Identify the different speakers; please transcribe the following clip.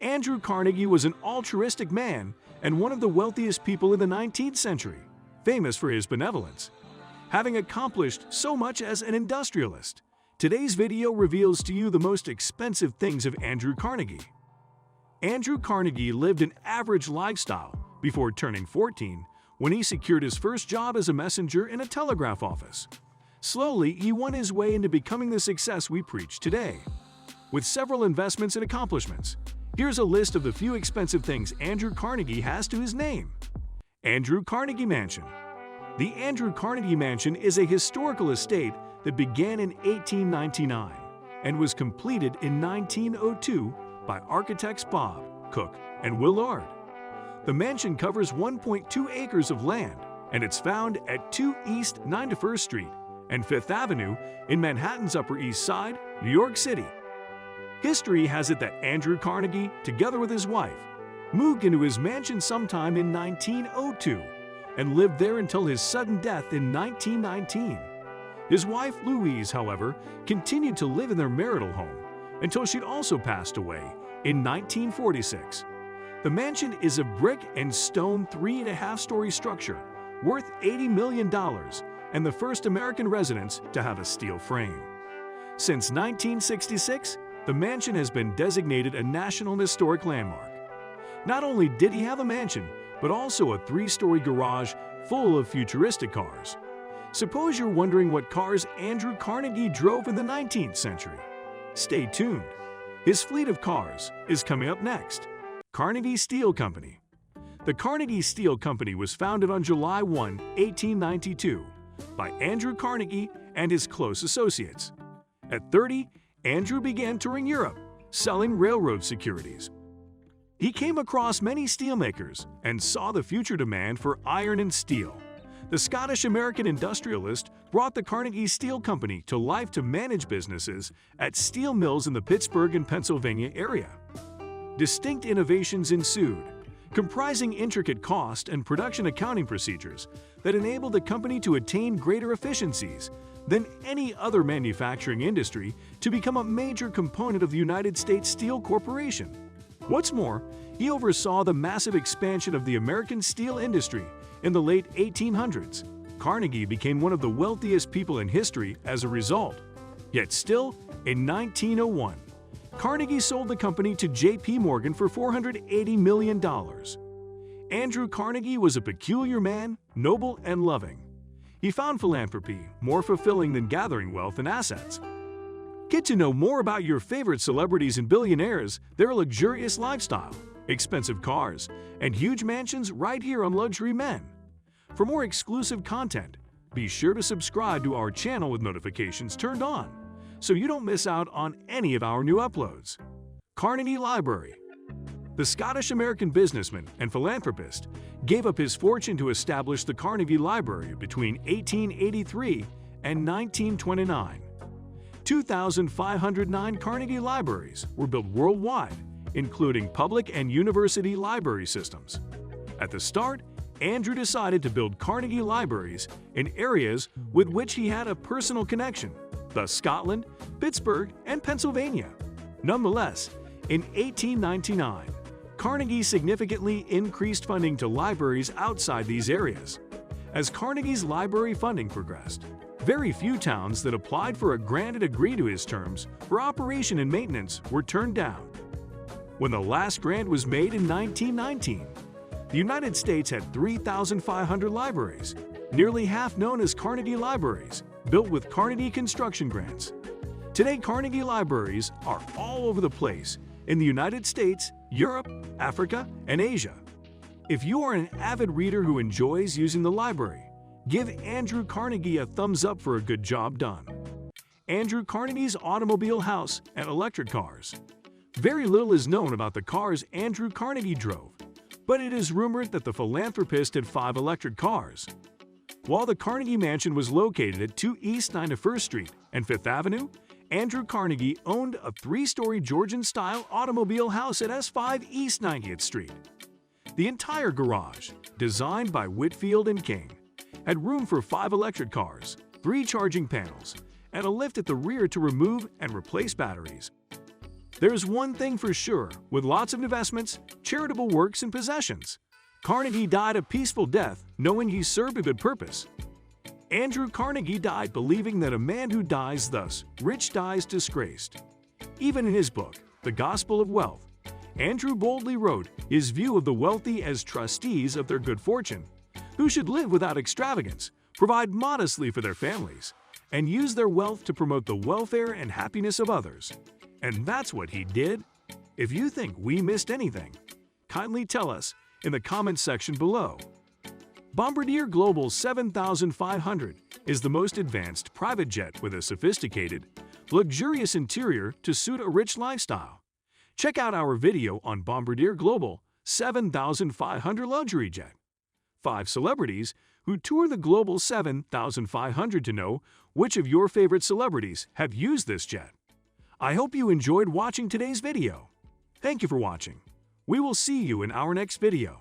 Speaker 1: Andrew Carnegie was an altruistic man and one of the wealthiest people in the 19th century, famous for his benevolence. Having accomplished so much as an industrialist, today's video reveals to you the most expensive things of Andrew Carnegie. Andrew Carnegie lived an average lifestyle before turning 14 when he secured his first job as a messenger in a telegraph office. Slowly, he won his way into becoming the success we preach today. With several investments and accomplishments, here's a list of the few expensive things Andrew Carnegie has to his name. Andrew Carnegie Mansion. The Andrew Carnegie Mansion is a historical estate that began in 1899 and was completed in 1902 by architects Bob, Cook, and Willard. The mansion covers 1.2 acres of land, and it's found at 2 East 91st Street and 5th Avenue in Manhattan's Upper East Side, New York City. History has it that Andrew Carnegie, together with his wife, moved into his mansion sometime in 1902 and lived there until his sudden death in 1919. His wife, Louise, however, continued to live in their marital home until she'd also passed away in 1946. The mansion is a brick and stone 3.5-story structure worth $80 million and the first American residence to have a steel frame. Since 1966, the mansion has been designated a National Historic Landmark. Not only did he have a mansion, but also a 3-story garage full of futuristic cars. Suppose you're wondering what cars Andrew Carnegie drove in the 19th century. Stay tuned. His fleet of cars is coming up next. Carnegie Steel Company. The Carnegie Steel Company was founded on July 1, 1892, by Andrew Carnegie and his close associates. At 30, Andrew began touring Europe, selling railroad securities. He came across many steelmakers and saw the future demand for iron and steel. The Scottish-American Industrialist brought the Carnegie Steel Company to life to manage businesses at steel mills in the Pittsburgh and Pennsylvania area. Distinct innovations ensued, comprising intricate cost and production accounting procedures that enabled the company to attain greater efficiencies than any other manufacturing industry to become a major component of the United States Steel Corporation. What's more, he oversaw the massive expansion of the American steel industry in the late 1800s. Carnegie became one of the wealthiest people in history as a result. Yet still, in 1901, Carnegie sold the company to J.P. Morgan for $480 million. Andrew Carnegie was a peculiar man, noble and loving. He found philanthropy more fulfilling than gathering wealth and assets. Get to know more about your favorite celebrities and billionaires, their luxurious lifestyle, expensive cars, and huge mansions right here on Luxury Men. For more exclusive content, be sure to subscribe to our channel with notifications turned on so you don't miss out on any of our new uploads. Carnegie Library. The Scottish-American businessman and philanthropist gave up his fortune to establish the Carnegie Library between 1883 and 1929. 2,509 Carnegie libraries were built worldwide, including public and university library systems. At the start, Andrew decided to build Carnegie libraries in areas with which he had a personal connection, thus Scotland, Pittsburgh, and Pennsylvania. Nonetheless, in 1899, Carnegie significantly increased funding to libraries outside these areas. As Carnegie's library funding progressed, very few towns that applied for a grant and agreed to his terms for operation and maintenance were turned down. When the last grant was made in 1919, the United States had 3,500 libraries, nearly half known as Carnegie Libraries, built with Carnegie construction grants. Today, Carnegie Libraries are all over the place in the United States, Europe, Africa, and Asia. If you are an avid reader who enjoys using the library, give Andrew Carnegie a thumbs up for a good job done. Andrew Carnegie's automobile house and electric cars. Very little is known about the cars Andrew Carnegie drove, but it is rumored that the philanthropist had 5 electric cars. While the Carnegie Mansion was located at 2 East 91st Street and 5th Avenue, Andrew Carnegie owned a 3-story Georgian-style automobile house at S5 East 90th Street. The entire garage, designed by Whitfield and King, had room for 5 electric cars, 3 charging panels, and a lift at the rear to remove and replace batteries. There's one thing for sure, with lots of investments, charitable works, and possessions. Carnegie died a peaceful death knowing he served a good purpose. Andrew Carnegie died believing that a man who dies thus, rich dies disgraced. Even in his book, The Gospel of Wealth, Andrew boldly wrote his view of the wealthy as trustees of their good fortune, who should live without extravagance, provide modestly for their families, and use their wealth to promote the welfare and happiness of others. And that's what he did. If you think we missed anything, kindly tell us in the comments section below. Bombardier Global 7500 is the most advanced private jet with a sophisticated, luxurious interior to suit a rich lifestyle. Check out our video on Bombardier Global 7500 luxury jet. 5 celebrities who tour the Global 7500 to know which of your favorite celebrities have used this jet. I hope you enjoyed watching today's video. Thank you for watching. We will see you in our next video.